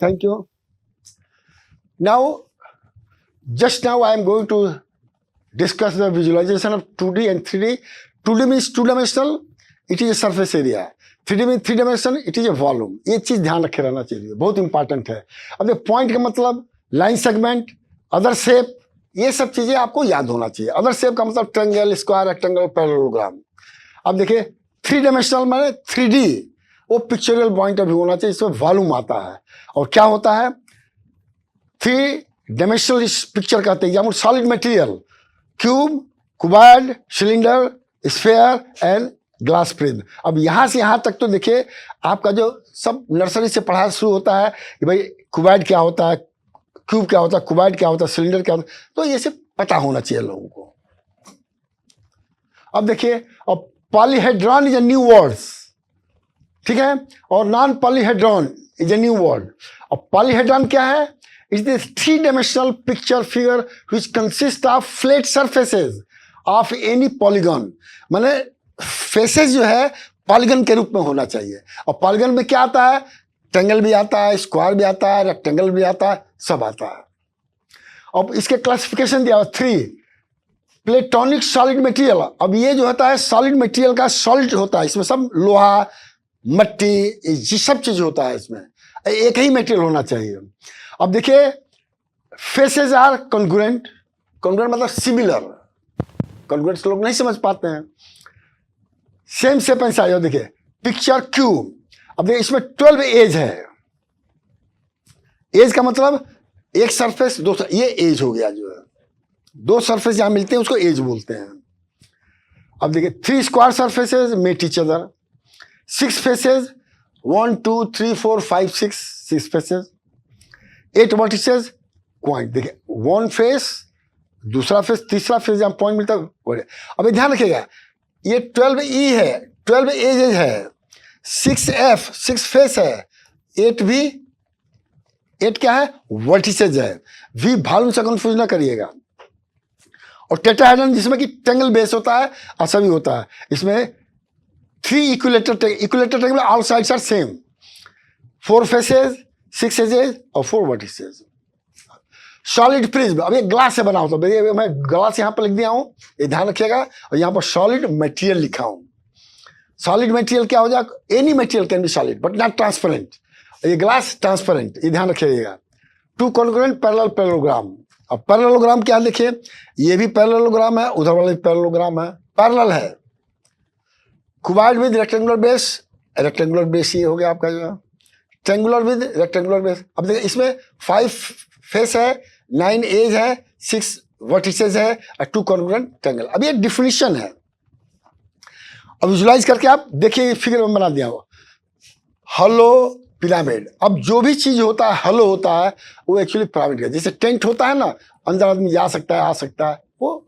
Thank you. Now, just now I am going to discuss the visualization of 2D and 3D. 2D means two-dimensional, it is a surface area. 3D means three-dimensional, it is a volume. ये चीज ध्यान रखे रहना चाहिए, बहुत important है. अब ये पॉइंट का मतलब लाइन सेगमेंट, अदर शेप, ये सब चीजें आपको याद होना चाहिए. अदर शेप का मतलब ट्रायंगल, स्क्वायर, रेक्टेंगल, पैरेललोग्राम. अब देखिए 3 डायमेंशनल माने 3D, वो पिक्चरल पॉइंट ऑफ व्यू होना चाहिए, इसमें वॉल्यूम आता है. और क्या होता है 3 डायमेंशनल पिक्चर कहते हैं. Example solid material, cube, cuboid, cylinder, sphere and glass prism. अब यहाँ से यहाँ तक तो देखिए आपका जो सब नर्सरी से पढ़ाई शुरू होता है कि भाई क्यूबॉइड क्या होता है, क्यूब क्या होता है, क्यूबॉइड क्या होता है, सिलेंडर क्या होता है, तो ये सब पता होना चाहिए लोगों को. अब देखिए, अब polyhedron is a new words, ठीक है, और non polyhedron is a new word. अब पॉलीहेड्रॉन क्या है? It is 3 dimensional picture figure which consist of flat surfaces of any polygon. माने फेसेस जो है पॉलीगन के रूप में होना चाहिए. और पॉलीगन में क्या आता है? ट्रायंगल भी आता है, स्क्वायर भी आता है, रेक्टेंगल भी आता है, सब आता है. अब इसके क्लासिफिकेशन दिया हुआ 3. Platonic solid material. अब ये जो होता है सॉलिड मटेरियल का सॉलिड होता है, इसमें सब लोहा, मट्टी, ये सब चीज होता है, इसमें एक ही मटेरियल होना चाहिए. अब देखिए फेसेस आर कॉन्ग्रुएंट. कॉन्ग्रुएंट मतलब सिमिलर. कॉन्ग्रुएंट लोग नहीं समझ पाते हैं. Same shape and size. देखिए पिक्चर क्यूब. अब देखिए इसमें 12 एज है. एज का मतलब एक सरफेस दो, ये एज हो गया. जो है 2 सरफेस जहां मिलते हैं उसको एज बोलते हैं. अब देखिए 3 square surfaces met each other. 6 faces 1 2 3 4 5 6 faces. 8 vertices point. देखिए 1 फेस, दूसरा फेस, तीसरा फेस जहां पॉइंट मिलता है. अब ध्यान रखिएगा ये 12E है, 12 एजेज है. 6F 6 फेस है. 8V 8 क्या है? वर्टिसेज है. V वॉल्यूम से कंफ्यूज ना करिएगा. और टेट्राहेड्रन जिसमें कि ट्रायंगल बेस होता है और सभी होता है. इसमें 3 equilateral triangle, all sides are same. 4 faces, 6 edges और 4 वर्टिसेज. Solid prism. अब ये ग्लास से बना होता है. मैं ग्लास यहाँ पर लिख दिया हूँ, ये ध्यान रखिएगा. और यहाँ पर सॉलिड मटेरियल लिखा हूँ. सॉलिड मटेरियल क्या हो जाएगा? Any material can be solid but not transparent. ये ग्लास ट्रांसपेरेंट, ये ध्यान रखिएगा. 2 कॉन्ग्रुएंट पैरेललोग्राम. अब पैरेललोग्राम क्या देखिए, ये भी पैरेललोग्राम है, उधर वाला भी पैरेललोग्राम है, पैरेलल है. Cuboid with rectangular base. Rectangular base ये हो गया आपका जो है. Triangular with rectangular base. अब देखिए इसमें 5 फेस है, 9 एज है, 6 वर्टिसेस है और 2 कॉन्ग्रुएंट ट्रायंगल. अब ये डिफिनीशन है. अब विजुलाइज करके आप देखिए फिगर में बना दिया हो. Hollow pyramid. अब जो भी चीज होता है हॉलो होता है वो एक्चुअली पिरामिड का. जैसे टेंट होता है ना, अंदर आदमी जा सकता है, आ सकता है, वो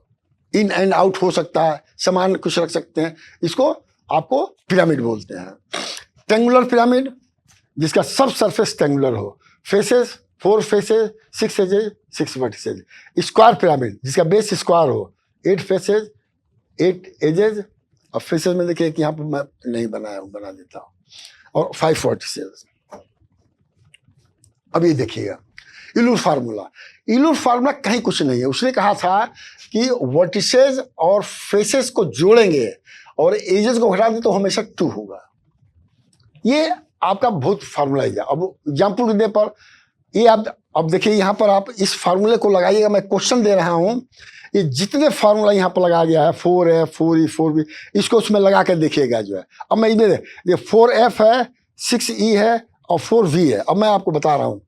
इन एंड आउट हो सकता है, सामान कुछ रख सकते हैं, इसको आपको पिरामिड बोलते हैं. ट्रायंगुलर पिरामिड जिसका सब सरफेस ट्रायंगुलर हो. Faces 4 faces, 6 edges, 6 vertices. Square pyramid जिसका बेस स्क्वायर हो. 8 फेसेस, 8 एजेज और फेसेस में देखिए कि यहाँ पर मैं नहीं बनाया हूँ, बना देता हूँ. और 5 वर्टिसेज. अब ये देखिएगा यूलर फार्मूला. यूलर फार्मूला कहीं कुछ नहीं है. उसने कहा था कि वर्टिसेज और फेसेस को जोड़ेंगे और एजेस को घटा दें तो हमेशा 2 होगा. ये आपका बहुत फार्मूला है. अब एग्जाम्पल के दे पर ये आप अब देखिए यहाँ पर आप इस फार्मूले को लगाइएगा. मैं क्वेश्चन दे रहा हूँ, ये जितने फार्मूला यहाँ पर लगाया गया है 4F 4E 4B, इसको उसमें लगा कर देखिएगा जो है. अब मैं ये 4F है, 6E है और 4V है. अब मैं आपको बता रहा हूँ.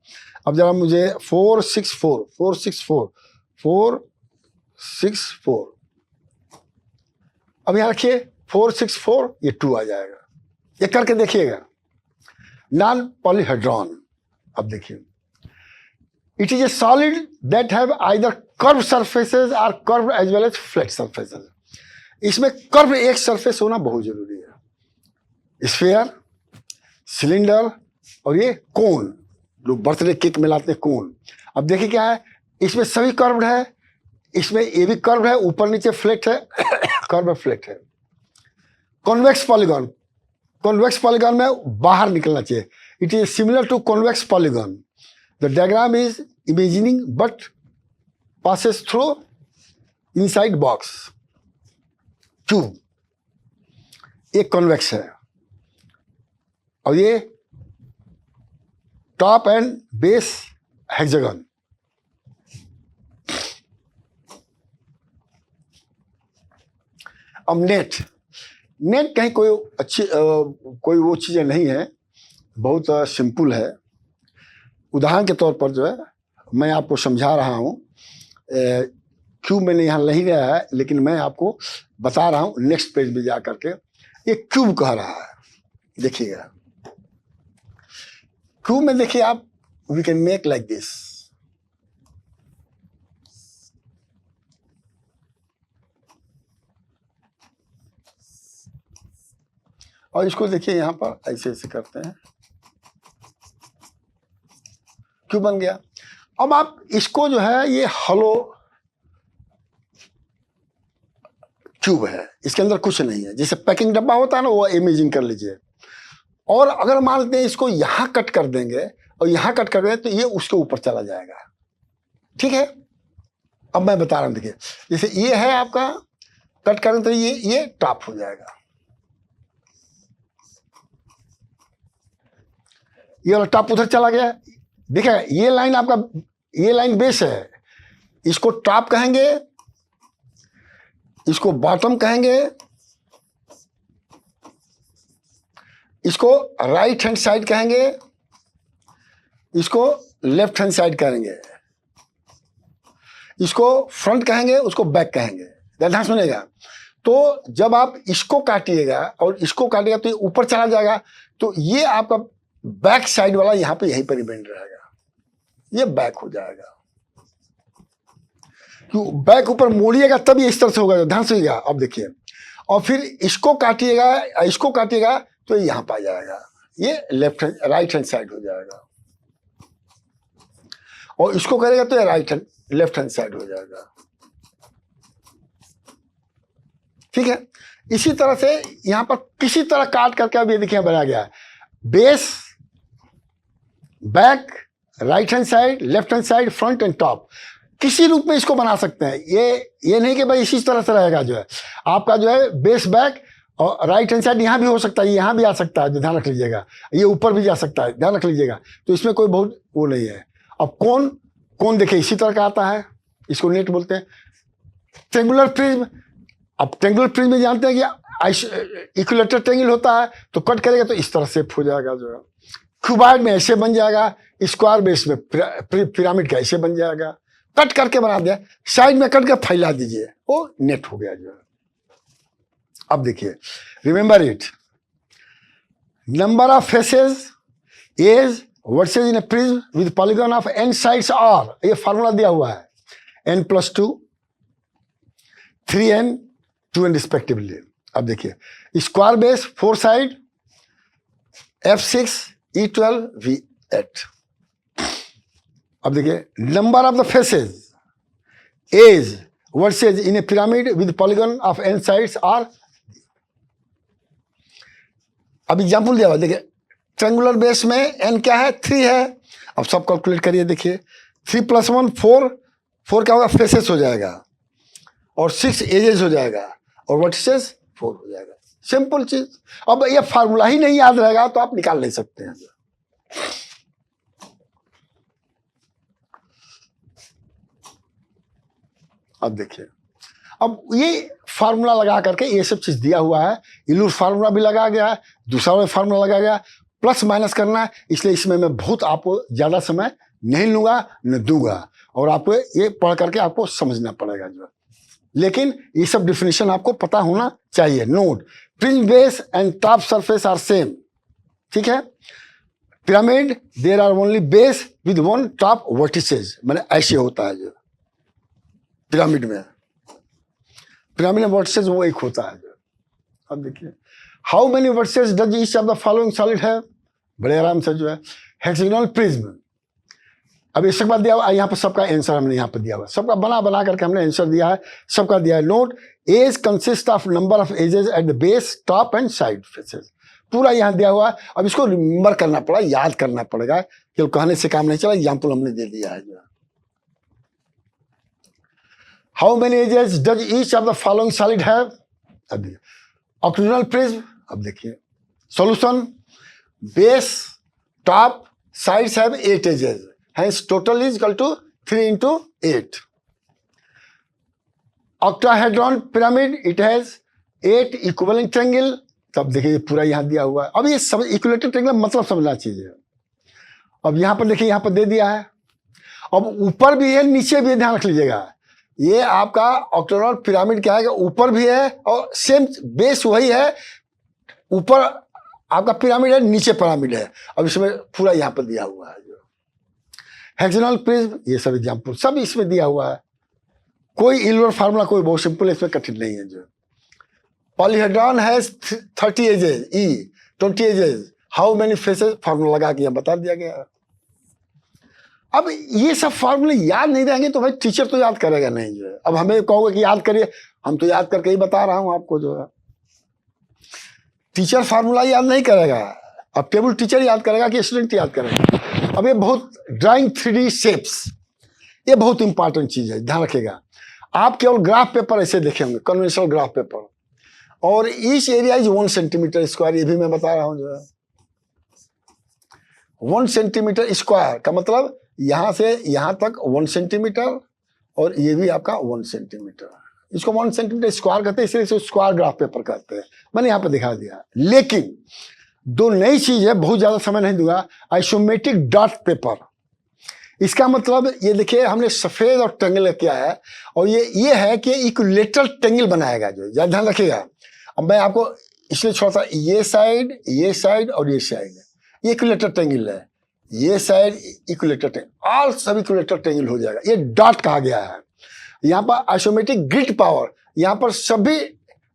अब जरा मुझे 4 6 4 4 6 4 4 6 4. अब यहाँ रखिए 4 6 4, ये 2 आ जाएगा. ये करके देखिएगा. Non polyhedron. अब देखिए it is a solid that have either curved surfaces or curved as well as flat surfaces. इसमें कर्व एक सरफेस होना बहुत जरूरी है. स्फीयर, सिलेंडर और ये कोन, लोग बर्थडे केक में लाते हैं कोन. अब देखिए क्या है, इसमें सभी कर्व्ड है, इसमें ये भी कर्व है, ऊपर नीचे फ्लैट है, कर्व फ्लैट है. Convex polygon. कॉन्वेक्स पॉलीगॉन में बाहर निकलना चाहिए. It is similar to convex polygon. The diagram is imagining but passes through inside box. Cube एक कॉन्वेक्स है और ये टॉप एंड बेस हेक्सागन. अब नेट कहीं कोई अच्छी कोई वो चीज़ें नहीं है, बहुत सिंपल है. उदाहरण के तौर पर जो है मैं आपको समझा रहा हूँ. क्यूब मैंने यहाँ नहीं गया है, लेकिन मैं आपको बता रहा हूँ नेक्स्ट पेज में जा करके. ये क्यूब कह रहा है, देखिएगा. क्यूब में देखिए आप, we can make like this. और इसको देखिए यहाँ पर ऐसे ऐसे करते हैं, क्यूब बन गया. अब आप इसको जो है ये हॉलो क्यूब है, इसके अंदर कुछ नहीं है. जैसे पैकिंग डब्बा होता है ना, वो इमेजिंग कर लीजिए. और अगर मान लेते हैं इसको यहां कट कर देंगे और यहां कट कर देंगे तो ये उसके ऊपर चला जाएगा. ठीक है, अब मैं बता रहा हूं. देखिए जैसे ये है आपका, कट करें तो ये टॉप हो जाएगा. ये वाला टॉप उधर चला गया. देखिए ये लाइन आपका, ये लाइन बेस है, इसको टॉप कहेंगे, इसको बॉटम कहेंगे, इसको राइट हैंड साइड कहेंगे, इसको लेफ्ट हैंड साइड कहेंगे, इसको फ्रंट कहेंगे, उसको बैक कहेंगे. ध्यान सुनिएगा. तो जब आप इसको काटिएगा और इसको काटिएगा तो ये ऊपर चला जाएगा. तो ये आपका बैक साइड वाला यहां पे यहीं पर ही बेंड रहेगा, ये बैक हो जाएगा. क्यों बैक ऊपर मोड़िएगा तब ये इस तरह से होगा. ध्यान से. अब देखिए, और फिर इसको काटिएगा तो यहां पर आ जाएगा, ये राइट हैंड साइड हो जाएगा. और इसको करेगा तो ये लेफ्ट हैंड साइड हो जाएगा. ठीक है. इसी तरह से यहां पर किसी तरह काट करके अब ये देखिए बनाया गया है. Base, back, right hand side, left hand side, front end top, किसी रूप में इसको बना सकते हैं. ये नहीं कि भाई इसी तरह से रहेगा. जो है आपका जो है बेस, बैक और राइट हैंड साइड यहां भी हो सकता है, यहां भी आ सकता है. ध्यान रख लीजिएगा. ये ऊपर भी जा सकता है, ध्यान रख लीजिएगा. तो इसमें कोई बहुत वो नहीं है. अब कौन देखिए इसी तरह का आता है, इसको नेट बोलते हैं. ट्रेंगुलर प्रिज्म, अब ट्रेंगुलर प्रिज्म में जानते हैं कि इक्विलेटरल ट्रेंगल होता है, तो कट करेगा तो इस तरह शेप हो जाएगा. जो है क्यूबॉइड में ऐसे बन जाएगा, स्क्वायर बेस में पिरामिड का ऐसे बन जाएगा. कट करके बना दिया, साइड में कट के फैला दीजिए, वो नेट हो गया. जो है अब देखिए, remember it, number of faces is versus in a prism with polygon of n sides are, ये फार्मूला दिया हुआ है, n+2, 3n, 2n रिस्पेक्टिवली. अब देखिए square base 4 side, F6, E12, V8. अब देखिए number of the faces is versus in a pyramid with polygon of n sides are. अब example दिया हुआ. देखिए ट्रेंगुलर बेस में n क्या है, 3 है. अब सब कैलकुलेट करिए. देखिए 3 + 1 4 क्या होगा, फेसेस हो जाएगा, और 6 एजेस हो जाएगा, और वर्टिसेस 4 हो जाएगा. सिंपल चीज. अब ये फार्मूला ही नहीं याद रहेगा तो आप निकाल नहीं सकते हैं. अब देखिए, अब ये फार्मूला लगा करके ये सब चीज दिया हुआ है. इलूर फार्मूला भी लगा गया है, दूसरा फार्मूला लगा गया, प्लस माइनस करना है. इसलिए इसमें मैं बहुत आपको ज्यादा समय नहीं लूंगा न दूंगा, और आपको ये पढ़ करके आपको समझना पड़ेगा. जो लेकिन ये सब डिफिनेशन आपको पता होना चाहिए. Note, prism base and top surface are same. ठीक है. Pyramid there are only base with 1 top vertices, मैंने ऐसे होता है. जो पिरामिड में वर्टिसेस वो एक होता है. अब देखिए, how many vertices does each of the following solid है. बड़े आराम से जो है हेक्सागोनल प्रिज्म. अब इसके बाद दिया हुआ यहाँ पर सबका आंसर हमने यहाँ पर दिया हुआ, सबका बना करके हमने आंसर दिया है, सबका दिया है. Note, edge consist of number of edges at the base, top and side faces. पूरा यहाँ दिया हुआ है। अब इसको रिमेम्बर करना पड़ा, याद करना पड़ेगा, केवल कहने से काम नहीं चला। एग्जाम्पल हमने दे दिया है जो। How many edges does each of the following solid have? अब देखिए ऑक्टेनॉल प्रिज्म, अब देखिए solution, base, top, sides have 8 edges, hence total is equal to 3 into 8. Octahedron pyramid, it has 8 equivalent triangle. तब देखिए पूरा यहाँ दिया हुआ है। अब ये सब इक्विलेटरल ट्रायंगल मतलब समझना चाहिए। अब यहाँ पर देखिए, यहाँ पर दे दिया है। अब ऊपर भी है नीचे भी है, ध्यान रख लीजिएगा। ये आपका ऑक्टाहेड्रॉन पिरामिड क्या है कि ऊपर भी है और सेम बेस वही है, ऊपर आपका पिरामिड है, नीचे पिरामिड है। अब इसमें पूरा यहाँ पर दिया हुआ है जो हेक्सागोनल प्रिज्म, ये सब एग्जाम्पल सब इसमें दिया हुआ है। कोई इलवर फार्मूला, कोई बहुत सिंपल, इसमें कठिन नहीं है जो। Polyhedron has 30 edges, E 20 edges, how many faces, formula लगा के यहाँ बता दिया गया। अब ये सब फार्मूले याद नहीं रहेंगे तो भाई टीचर तो याद करेगा नहीं जो है। अब हमें कहोगे कि याद करिए, हम तो याद करके ही बता रहा हूं आपको जो है। टीचर फार्मूला याद नहीं करेगा, अब केवल टीचर याद करेगा कि स्टूडेंट याद करेगा। अब ये बहुत ड्राइंग 3D शेप्स, ये बहुत इंपॉर्टेंट चीज है, ध्यान रखिएगा। आप केवल ग्राफ पेपर ऐसे देखे होंगे, कन्वेंशनल ग्राफ पेपर, और each area is 1 centimetre square, ये भी मैं बता रहा हूं जो है। 1 सेंटीमीटर स्क्वायर का मतलब यहां से यहां तक 1 सेंटीमीटर, और ये भी आपका 1 सेंटीमीटर। इसको 1 सेंटीमीटर स्क्वायर कहते हैं, इसलिए इसको स्क्वायर ग्राफ पेपर कहते हैं। मैंने यहाँ पे दिखा दिया। लेकिन दो नई चीज है, बहुत ज्यादा समय नहीं दूंगा। आइसोमेट्रिक डॉट पेपर, इसका मतलब ये देखिए, हमने सफेद और ट्रायंगल किया है, और ये है कि इक्विलेटरल ट्रायंगल बनाएगा जो, ज्यादा ध्यान रखिएगा। अब मैं आपको इसलिए छोड़ा था, ये साइड और ये साइड, ये इक्विलेटरल ट्रायंगल है, ये साइड इक्विलेटरल ट्रायंगल, ऑल सब इक्विलेटरल ट्रायंगल हो जाएगा। ये डॉट कहा गया है। यहाँ पर आइसोमेट्रिक ग्रिड पावर, यहाँ पर सभी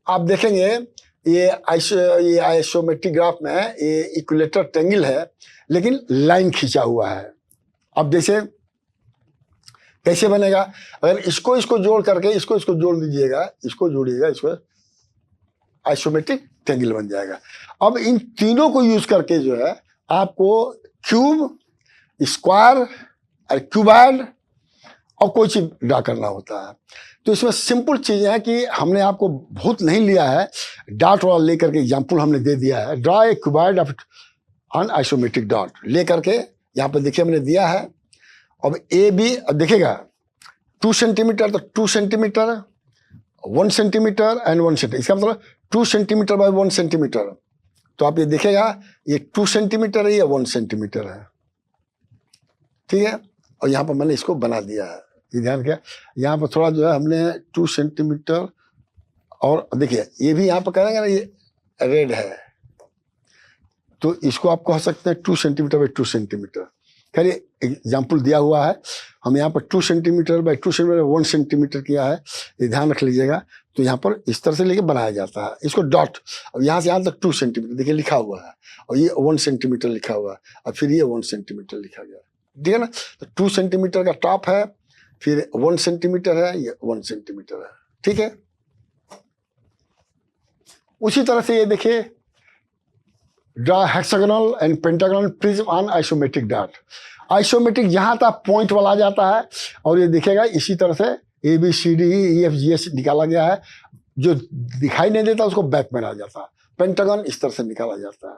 आप देखेंगे, ये आइसोमेट्रिक ग्राफ में है, ये इक्विलेटरल ट्रायंगल है, लेकिन लाइन खींचा हुआ है। अब जैसे कैसे बनेगा, अगर इसको जोड़ करके इसको जोड़ दीजिएगा, इसको जोड़िएगा, इसको आइसोमेट्रिक ट्रायंगल बन जाएगा। अब इन तीनों को यूज करके जो है आपको क्यूब, स्क्वायर और क्यूबॉइड और कोई चीज ड्रा करना होता है। तो इसमें सिंपल चीजें हैं कि हमने आपको बहुत नहीं लिया है, डॉट वाला लेकर के एग्जाम्पल हमने दे दिया है। Draw a cuboid of on isometric dot लेकर के यहाँ पर देखिए हमने दिया है। अब ए बी, अब देखिएगा 2 सेंटीमीटर, तो 2 सेंटीमीटर, 1 सेंटीमीटर एंड 1 सेंटीमीटर, इसका मतलब 2 सेंटीमीटर बाय 1 सेंटीमीटर। तो आप ये देखेगा, ये 2 सेंटीमीटर है, ये 1 सेंटीमीटर है, ठीक है। और यहाँ पर मैंने इसको बना दिया है, ये ध्यान किया। यहाँ पर थोड़ा जो है हमने 2 सेंटीमीटर, और देखिए ये भी यहाँ पर करेंगे ना, ये रेड है, तो इसको आप कह सकते हैं 2 सेंटीमीटर बाई 2 सेंटीमीटर। खैर ये एग्जाम्पल दिया हुआ है, हम यहाँ पर 2 सेंटीमीटर बाई 2 सेंटीमीटर 1 सेंटीमीटर किया है, ये ध्यान रख लीजिएगा। तो यहाँ पर इस तरह से लेके बनाया जाता है इसको डॉट। अब यहाँ से यहाँ तक 2 सेंटीमीटर देखिए लिखा हुआ है, और ये 1 सेंटीमीटर लिखा हुआ है, और फिर ये 1 सेंटीमीटर लिखा गया, ठीक है ना। तो 2 सेंटीमीटर का टॉप है, फिर 1 सेंटीमीटर है, ये 1 सेंटीमीटर है, ठीक है। उसी तरह से ये देखिए, draw hexagonal and pentagonal prism on isometric dot. Isometric जहां तक पॉइंट वाला जाता है, और ये दिखेगा इसी तरह से ABCDEFGH निकाला गया है। जो दिखाई नहीं देता उसको बैक में आ जाता है। पेंटागन इस तरह से निकाला जाता है।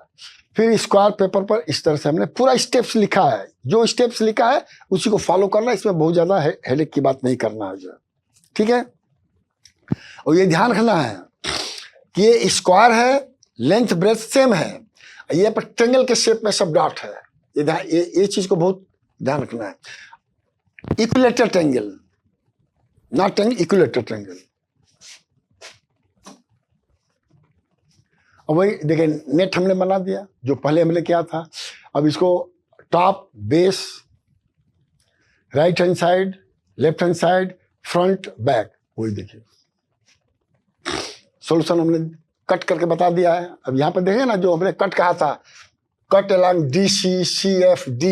फिर स्क्वायर पेपर पर इस तरह से हमने पूरा स्टेप्स लिखा है, जो स्टेप्स लिखा है उसी को फॉलो करना, इसमें बहुत ज्यादा हेडेक की बात नहीं करना है जो, ठीक है। और ये ध्यान रखना है कि ये स्क्वायर है, लेंथ ब्रेथ सेम है, ये पर ट्रायंगल के शेप में सब डॉट है। ये चीज को बहुत ध्यान रखना है। Equilateral triangle, not triangle, equilateral triangle. अब वही देखिए, नेट हमने बना दिया जो पहले हमने किया था। अब इसको top, base, right hand side, left hand side, front, back, वही देखिए सॉल्यूशन हमने कट करके बता दिया है। अब यहाँ पर देखें ना, जो हमने कट कहा था, cut along DC, CF, D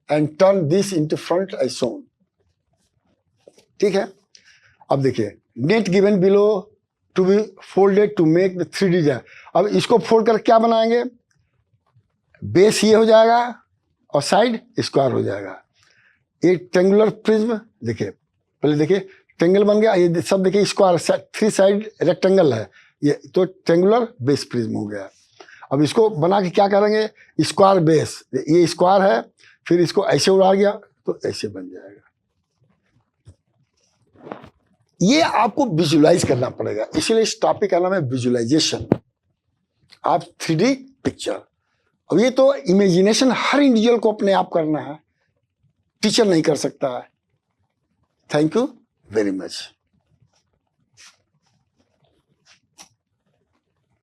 and turn this into front as shown, ठीक है। अब देखिए, net given below to be folded to make the 3D design. अब इसको फोल्ड कर क्या बनाएंगे, बेस ये हो जाएगा और साइड स्क्वायर हो जाएगा। एक ट्रेंगुलर प्रिज्म, देखिए पहले देखिए ट्रेंगल बन गया, ये सब देखिए स्क्वायर, 3 साइड रेक्टेंगल है, ये तो ट्रेंगुलर बेस प्रिज्म हो गया। अब इसको बना के क्या करेंगे, स्क्वायर बेस, ये स्क्वायर है, फिर इसको ऐसे उड़ा गया तो ऐसे बन जाएगा। ये आपको विजुलाइज करना पड़ेगा, इसलिए इस टॉपिक का नाम है विजुलाइजेशन आप 3D पिक्चर। अब ये तो इमेजिनेशन हर इंडिविजुअल को अपने आप करना है, टीचर नहीं कर सकता है। Thank you very much.